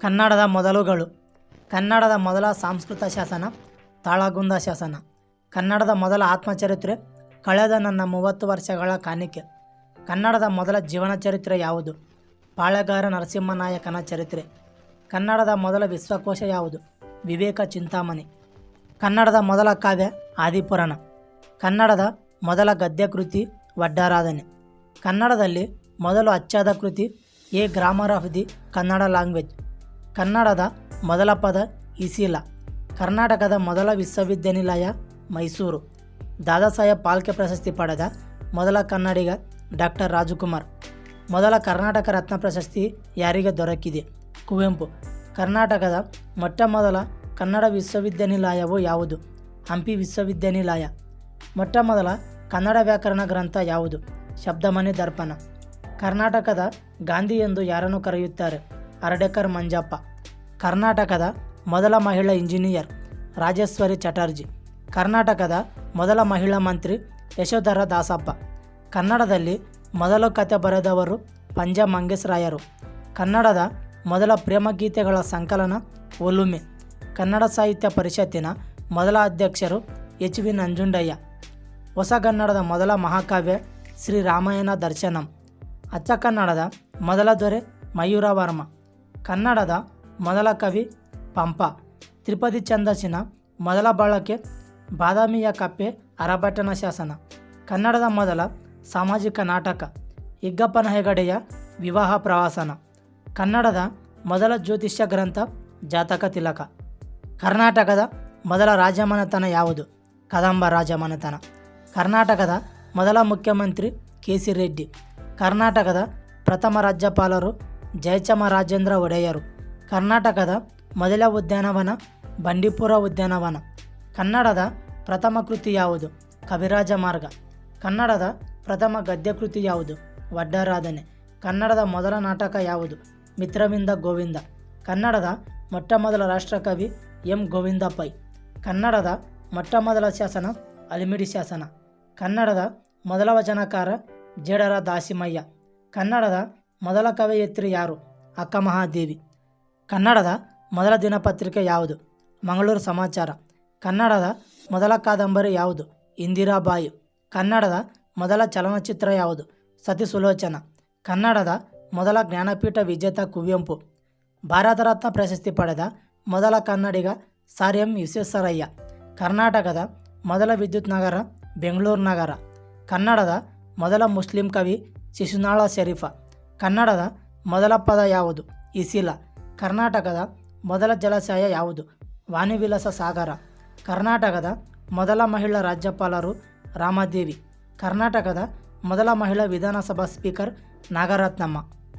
ಕನ್ನಡದ ಮೊದಲುಗಳು. ಕನ್ನಡದ ಮೊದಲ ಸಂಸ್ಕೃತ ಶಾಸನ ತಾಳಗುಂದ ಶಾಸನ. ಕನ್ನಡದ ಮೊದಲ ಆತ್ಮಚರಿತ್ರೆ ಕಳೆದ ನನ್ನ 30 ವರ್ಷಗಳ ಕಾಣಿಕೆ. ಕನ್ನಡದ ಮೊದಲ ಜೀವನ ಚರಿತ್ರೆ ಯಾವುದು? ಪಾಳೆಗಾರ ನರಸಿಂಹನಾಯಕನ ಚರಿತ್ರೆ. ಕನ್ನಡದ ಮೊದಲ ವಿಶ್ವಕೋಶ ಯಾವುದು? ವಿವೇಕ ಚಿಂತಾಮಣಿ. ಕನ್ನಡದ ಮೊದಲ ಕಾವ್ಯ ಆದಿಪುರಾಣ. ಕನ್ನಡದ ಮೊದಲ ಗದ್ಯ ಕೃತಿ ವಡ್ಡಾರಾಧನೆ. ಕನ್ನಡದಲ್ಲಿ ಮೊದಲು ಅಚ್ಚಾದ ಕೃತಿ A grammar of the Kannada language. ಕನ್ನಡದ ಮೊದಲ ಪದ ಇಸಿಲ. ಕರ್ನಾಟಕದ ಮೊದಲ ವಿಶ್ವವಿದ್ಯಾನಿಲಯ ಮೈಸೂರು. ದಾದಾ ಸಾಹೇಬ್ ಫಾಲ್ಕೆ ಪ್ರಶಸ್ತಿ ಪಡೆದ ಮೊದಲ ಕನ್ನಡಿಗ ಡಾಕ್ಟರ್ ರಾಜಕುಮಾರ್. ಮೊದಲ ಕರ್ನಾಟಕ ರತ್ನ ಪ್ರಶಸ್ತಿ ಯಾರಿಗೆ ದೊರಕಿದೆ? ಕುವೆಂಪು. ಕರ್ನಾಟಕದ ಮೊಟ್ಟ ಮೊದಲ ಕನ್ನಡ ವಿಶ್ವವಿದ್ಯಾನಿಲಯವು ಯಾವುದು? ಹಂಪಿ ವಿಶ್ವವಿದ್ಯಾನಿಲಯ. ಮೊಟ್ಟ ಮೊದಲ ಕನ್ನಡ ವ್ಯಾಕರಣ ಗ್ರಂಥ ಯಾವುದು? ಶಬ್ದಮಣಿ ದರ್ಪಣ. ಕರ್ನಾಟಕದ ಗಾಂಧಿ ಎಂದು ಯಾರನ್ನು ಕರೆಯುತ್ತಾರೆ? ಅರ್ಡೆಕರ್ ಮಂಜಪ್ಪ. ಕರ್ನಾಟಕದ ಮೊದಲ ಮಹಿಳಾ ಇಂಜಿನಿಯರ್ ರಾಜೇಶ್ವರಿ ಚಟರ್ಜಿ. ಕರ್ನಾಟಕದ ಮೊದಲ ಮಹಿಳಾ ಮಂತ್ರಿ ಯಶೋಧರ ದಾಸಪ್ಪ. ಕನ್ನಡದಲ್ಲಿ ಮೊದಲು ಕತೆ ಬರೆದವರು ಪಂಜ ಮಂಗೇಶರಾಯರು. ಕನ್ನಡದ ಮೊದಲ ಪ್ರೇಮಗೀತೆಗಳ ಸಂಕಲನ ಒಲುಮೆ. ಕನ್ನಡ ಸಾಹಿತ್ಯ ಪರಿಷತ್ತಿನ ಮೊದಲ ಅಧ್ಯಕ್ಷರು ಎಚ್ ವಿ ನಂಜುಂಡಯ್ಯ. ಹೊಸಗನ್ನಡದ ಮೊದಲ ಮಹಾಕಾವ್ಯ ಶ್ರೀ ರಾಮಾಯಣ ದರ್ಶನಂ. ಅಚ್ಚ ಕನ್ನಡದ ಮೊದಲ ದೊರೆ ಮಯೂರವರ್ಮ. ಕನ್ನಡದ ಮೊದಲ ಕವಿ ಪಂಪ. ತ್ರಿಪದಿ ಛಂದಸ್ಸಿನ ಮೊದಲ ಬಳಕೆ ಬಾದಾಮಿಯ ಕಪ್ಪೆ ಅರಭಟ್ಟನ ಶಾಸನ. ಕನ್ನಡದ ಮೊದಲ ಸಾಮಾಜಿಕ ನಾಟಕ ಇಗ್ಗಪ್ಪನ ಹೆಗಡೆಯ ವಿವಾಹ ಪ್ರವಾಸನ. ಕನ್ನಡದ ಮೊದಲ ಜ್ಯೋತಿಷ್ಯ ಗ್ರಂಥ ಜಾತಕ ತಿಲಕ. ಕರ್ನಾಟಕದ ಮೊದಲ ರಾಜಮನೆತನ ಯಾವುದು? ಕದಂಬ ರಾಜಮನೆತನ. ಕರ್ನಾಟಕದ ಮೊದಲ ಮುಖ್ಯಮಂತ್ರಿ ಕೆ ಸಿ ರೆಡ್ಡಿ. ಕರ್ನಾಟಕದ ಪ್ರಥಮ ರಾಜ್ಯಪಾಲರು ಜಯಚಾಮರಾಜೇಂದ್ರ ಒಡೆಯರು. ಕರ್ನಾಟಕದ ಮೊದಲ ಉದ್ಯಾನವನ ಬಂಡೀಪುರ ಉದ್ಯಾನವನ. ಕನ್ನಡದ ಪ್ರಥಮ ಕೃತಿ ಯಾವುದು? ಕವಿರಾಜ ಮಾರ್ಗ. ಕನ್ನಡದ ಪ್ರಥಮ ಗದ್ಯ ಕೃತಿ ಯಾವುದು? ವಡ್ಡಾರಾಧನೆ. ಕನ್ನಡದ ಮೊದಲ ನಾಟಕ ಯಾವುದು? ಮಿತ್ರವಿಂದ ಗೋವಿಂದ. ಕನ್ನಡದ ಮೊಟ್ಟ ಮೊದಲ ರಾಷ್ಟ್ರಕವಿ ಎಂ ಗೋವಿಂದ ಪೈ. ಕನ್ನಡದ ಮೊಟ್ಟ ಮೊದಲ ಶಾಸನ ಅಲಿಮಿಡಿ ಶಾಸನ. ಕನ್ನಡದ ಮೊದಲ ವಚನಕಾರ ಜೇಡರ ದಾಸಿಮಯ್ಯ. ಕನ್ನಡದ ಮೊದಲ ಕವಯಿತ್ರಿ ಯಾರು? ಅಕ್ಕ ಮಹಾದೇವಿ. ಕನ್ನಡದ ಮೊದಲ ದಿನಪತ್ರಿಕೆ ಯಾವುದು? ಮಂಗಳೂರು ಸಮಾಚಾರ. ಕನ್ನಡದ ಮೊದಲ ಕಾದಂಬರಿ ಯಾವುದು? ಇಂದಿರಾಬಾಯಿ. ಕನ್ನಡದ ಮೊದಲ ಚಲನಚಿತ್ರ ಯಾವುದು? ಸತಿ ಸುಲೋಚನ. ಕನ್ನಡದ ಮೊದಲ ಜ್ಞಾನಪೀಠ ವಿಜೇತ ಕುವೆಂಪು. ಭಾರತ ರತ್ನ ಪ್ರಶಸ್ತಿ ಪಡೆದ ಮೊದಲ ಕನ್ನಡಿಗ ಸರ್ ಎಂ ವಿಶ್ವೇಶ್ವರಯ್ಯ. ಕರ್ನಾಟಕದ ಮೊದಲ ವಿದ್ಯುತ್ ನಗರ ಬೆಂಗಳೂರು ನಗರ. ಕನ್ನಡದ ಮೊದಲ ಮುಸ್ಲಿಂ ಕವಿ ಶಿಶುನಾಳ ಶರೀಫ. ಕನ್ನಡದ ಮೊದಲ ಪದ ಯಾವುದು? ಇಸಿಲ. ಕರ್ನಾಟಕದ ಮೊದಲ ಜಲಾಶಯ ಯಾವುದು? ವಾಣಿವಿಲಾಸ ಸಾಗರ. ಕರ್ನಾಟಕದ ಮೊದಲ ಮಹಿಳಾ ರಾಜ್ಯಪಾಲರು ರಾಮದೇವಿ. ಕರ್ನಾಟಕದ ಮೊದಲ ಮಹಿಳಾ ವಿಧಾನಸಭಾ ಸ್ಪೀಕರ್ ನಾಗರತ್ನಮ್ಮ.